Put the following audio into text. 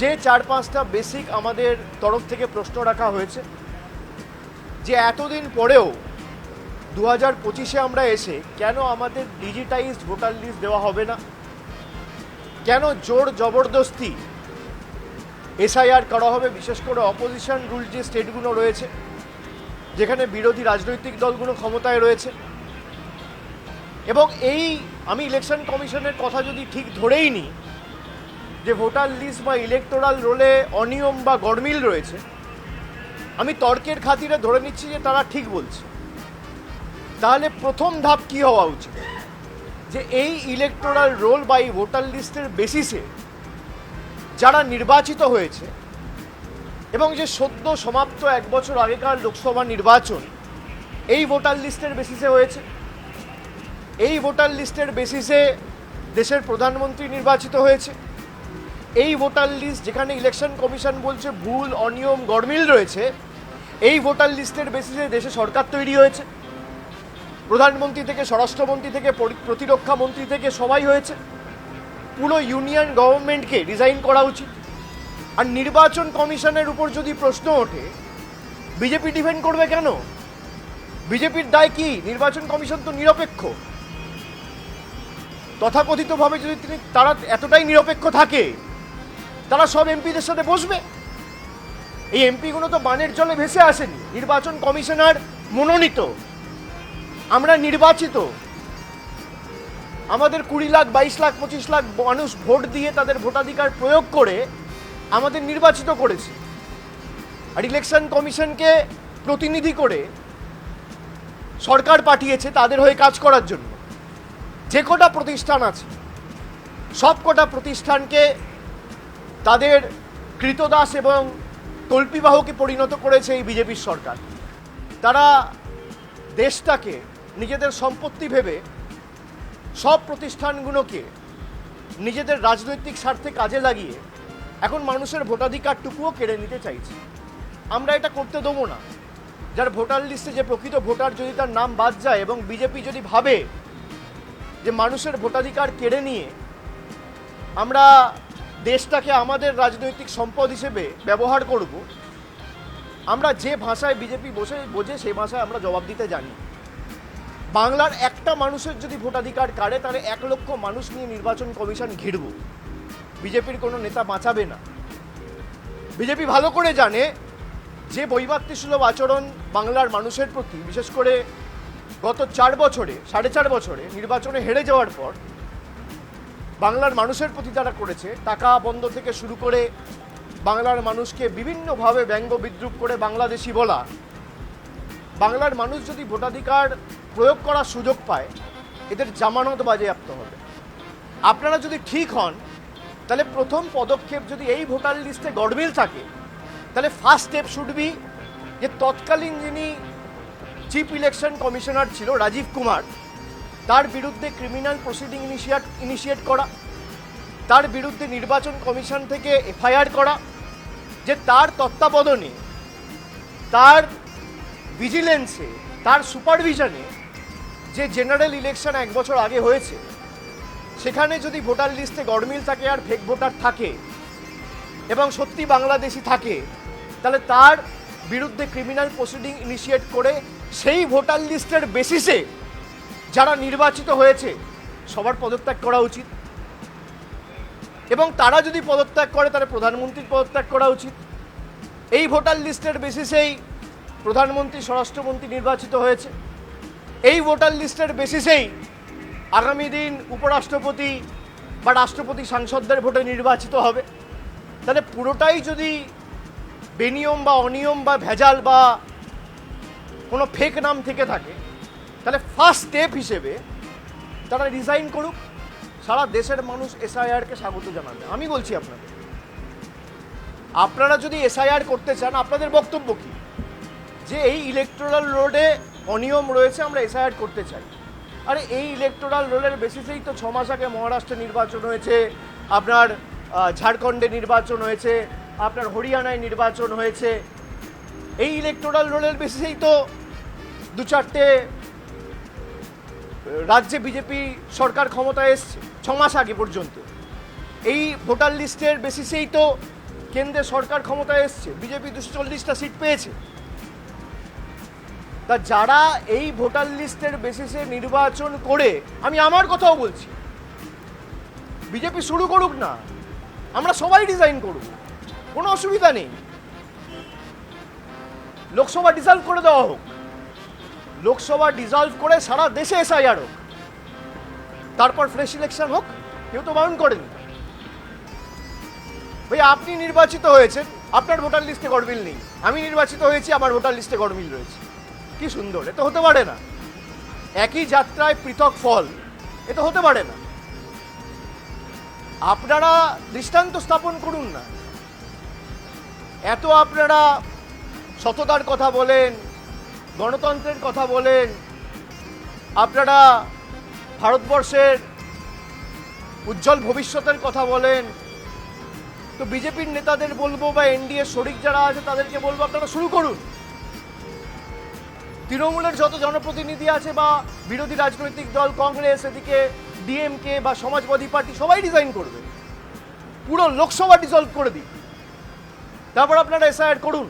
যে 4-5টা বেসিক আমাদের তরফ থেকে প্রশ্ন রাখা হয়েছে যে এতদিন পরেও 2025-এ আমরা এসে কেন আমাদের ডিজিটাইজড ভোটার লিস্ট দেওয়া হবে না, কেন জোর জবরদস্তি এসআইআর করা হবে, বিশেষ করে অপোজিশন রুল যে স্টেটগুলো রয়েছে যেখানে বিরোধী রাজনৈতিক দলগুলো ক্ষমতায় রয়েছে। এবং আমি ইলেকশন কমিশনের কথা যদি ঠিক ধরেই নিই যে ভোটার লিস্ট বা ইলেকটোরাল রোলে অনিয়ম বা গরমিল রয়েছে, আমি তর্কের খাতিরে ধরে নিচ্ছি যে তারা ঠিক বলছে, তাহলে প্রথম ধাপ কি হওয়া উচিত যে এই ইলেকটোরাল রোল বা এই ভোটার লিস্টের বেসিসে যারা নির্বাচিত হয়েছে এবং যে সদ্য সমাপ্ত 1 বছর আগেকার লোকসভা নির্বাচন এই ভোটার লিস্টের বেসিসে হয়েছে, এই ভোটার লিস্টের বেসিসে দেশের প্রধানমন্ত্রী নির্বাচিত হয়েছে, এই ভোটার লিস্ট যেখানে ইলেকশন কমিশন বলছে ভুল অনিয়ম গরমিল রয়েছে, এই ভোটার লিস্টের বেসিসে দেশে সরকার তৈরি হয়েছে, প্রধানমন্ত্রী থেকে স্বরাষ্ট্রমন্ত্রী থেকে প্রতিরক্ষা মন্ত্রী থেকে সবাই হয়েছে। পুরো ইউনিয়ন গভর্নমেন্টকে রিজাইন করা উচিত। আর নির্বাচন কমিশনের উপর যদি প্রশ্ন ওঠে বিজেপি ডিফেন্ড করবে কেন? বিজেপির দায় কি? নির্বাচন কমিশন তো নিরপেক্ষ। তথাকথিতভাবে যদি তারা এতটাই নিরপেক্ষ থাকে তারা সব এমপিদের সাথে বসবে। এই এমপিগুলো তো বানের জলে ভেসে আসেনি, নির্বাচন কমিশনার মনোনীত, আমরা নির্বাচিত, আমাদের 20 লাখ 22 লাখ 25 লাখ মানুষ ভোট দিয়ে তাদের ভোটাধিকার প্রয়োগ করে আমাদের নির্বাচিত করেছে। আর ইলেকশন কমিশনকে প্রতিনিধি করে সরকার পাঠিয়েছে তাদের হয়ে কাজ করার জন্য। যে কটা প্রতিষ্ঠান আছে সব কটা প্রতিষ্ঠানকে তাদের কৃতদাস এবং তল্পিবাহকে পরিণত করেছে এই বিজেপির সরকার। তারা দেশটাকে নিজেদের সম্পত্তি ভেবে সব প্রতিষ্ঠানগুলোকে নিজেদের রাজনৈতিক স্বার্থে কাজে লাগিয়ে এখন মানুষের ভোটাধিকারটুকুও কেড়ে নিতে চাইছে। আমরা এটা করতে দেবো না। যার ভোটার লিস্টে যে প্রকৃত ভোটার যদি তার নাম বাদ যায় এবং বিজেপি যদি ভাবে যে মানুষের ভোটাধিকার কেড়ে নিয়ে আমরা দেশটাকে আমাদের রাজনৈতিক সম্পদ হিসেবে ব্যবহার করব, আমরা যে ভাষায় বিজেপি বোঝে সেই ভাষায় আমরা জবাব দিতে জানি। বাংলার একটা মানুষের যদি ভোটাধিকার কাড়ে তাহলে 1 লক্ষ মানুষ নিয়ে নির্বাচন কমিশন ঘিরব। বিজেপির কোনো নেতা বাঁচাবে না। বিজেপি ভালো করে জানে যে বৈবাত্রিসুলভ আচরণ বাংলার মানুষের প্রতি, বিশেষ করে গত 4.5 বছরে নির্বাচনে হেরে যাওয়ার পর বাংলার মানুষের প্রতি তারা করেছে, টাকা বন্ধ থেকে শুরু করে বাংলার মানুষকে বিভিন্নভাবে ব্যঙ্গ বিদ্রুপ করে বাংলাদেশি বলা, বাংলার মানুষ যদি ভোটাধিকার প্রয়োগ করার সুযোগ পায় এদের জামানত বাজেয়াপ্ত হবে। আপনারা যদি ঠিক হন তাহলে প্রথম পদক্ষেপ যদি এই ভোটার লিস্টে গড়মিল থাকে তাহলে ফার্স্ট স্টেপ শুড বি যে তৎকালীন যিনি চিফ ইলেকশন কমিশনার ছিল রাজীব কুমার, তার বিরুদ্ধে ক্রিমিনাল প্রসিডিং ইনিশিয়েট করা, তার বিরুদ্ধে নির্বাচন কমিশন থেকে এফআইআর করা, যে তার তত্ত্বাবধানে, তার ভিজিলেন্সে, তার সুপারভিশনে যে জেনারেল ইলেকশন 1 বছর আগে হয়েছে সেখানে যদি ভোটার লিস্টে গড়মিল থাকে আর ফেক ভোটার থাকে এবং সত্যি বাংলাদেশি থাকে তাহলে তার বিরুদ্ধে ক্রিমিনাল প্রসিডিং ইনিশিয়েট করে সেই ভোটার লিস্টের বেসিসে যারা নির্বাচিত হয়েছে সবার পদত্যাগ করা উচিত। এবং তারা যদি পদত্যাগ করে তাহলে প্রধানমন্ত্রীর পদত্যাগ করা উচিত। এই ভোটার লিস্টের বেসিসেই প্রধানমন্ত্রী স্বরাষ্ট্রমন্ত্রী নির্বাচিত হয়েছে, এই ভোটার লিস্টের বেসিসেই আগামী দিন উপরাষ্ট্রপতি বা রাষ্ট্রপতি সাংসদদের ভোটে নির্বাচিত হবে। তাহলে পুরোটাই যদি বেনিয়ম বা অনিয়ম বা ভেজাল বা কোনো ফেক নাম থেকে থাকে তাহলে ফার্স্ট স্টেপ হিসেবে তারা রিজাইন করুক। সারা দেশের মানুষ এসআইআরকে স্বাগত জানাবে। আমি বলছি আপনারা যদি এসআইআর করতে চান আপনাদের বক্তব্য কি? যে এই ইলেকটোরাল রোলে অনিয়ম রয়েছে, আমরা এসআইআর করতে চাই। আরে এই ইলেকটোরাল রোলের বেসিসেই তো 6 মাস আগে মহারাষ্ট্রে নির্বাচন হয়েছে, আপনার ঝাড়খণ্ডে নির্বাচন হয়েছে, আপনার হরিয়ানায় নির্বাচন হয়েছে। এই ইলেকটোরাল রোলের বেসিসেই তো 2-4টে রাজ্যে বিজেপি সরকার ক্ষমতায় এসছে 6 মাস আগে পর্যন্ত। এই ভোটার লিস্টের বেসিসেই তো কেন্দ্রে সরকার ক্ষমতায় এসছে, বিজেপি 240টা সিট পেয়েছে। তা যারা এই ভোটার লিস্টের বেসিসে নির্বাচন করে, আমি আমার কথাও বলছি, বিজেপি শুরু করুক না, আমরা সবাই ডিজাইন করব, কোনো অসুবিধা নেই। লোকসভা ডিসলভ করে দেওয়া হোক, লোকসভা ডিসলভ করে সারা দেশে এসআইআর হোক, তারপর ফ্রেশ ইলেকশন হোক, কেউ তো বারণ করেনি। ভাই আপনি নির্বাচিত হয়েছেন, আপনার ভোটার লিস্টে গড়মিল নেই, আমি নির্বাচিত হয়েছি, আমার ভোটার লিস্টে গড়মিল রয়েছে। কি সুন্দর, এ তো হতে পারে না। একই যাত্রায় পৃথক ফল, এ তো হতে পারে না। আপনারা দৃষ্টান্ত স্থাপন করুন না। এত আপনারা সততার কথা বলেন, গণতন্ত্রের কথা বলেন, আপনারা ভারতবর্ষের উজ্জ্বল ভবিষ্যতের কথা বলেন, তো বিজেপির নেতাদের বলবো বা এনডিএ শরিক যারা আছে তাদেরকে বলবো আপনারা শুরু করুন। তৃণমূলের যত জনপ্রতিনিধি আছে বা বিরোধী রাজনৈতিক দল কংগ্রেস, এদিকে ডিএমকে বা সমাজবাদী পার্টি, সবাই ডিজাইন করবে, পুরো লোকসভা ডিসলভ করে দিন, তারপর আপনারা এসআইআর করুন।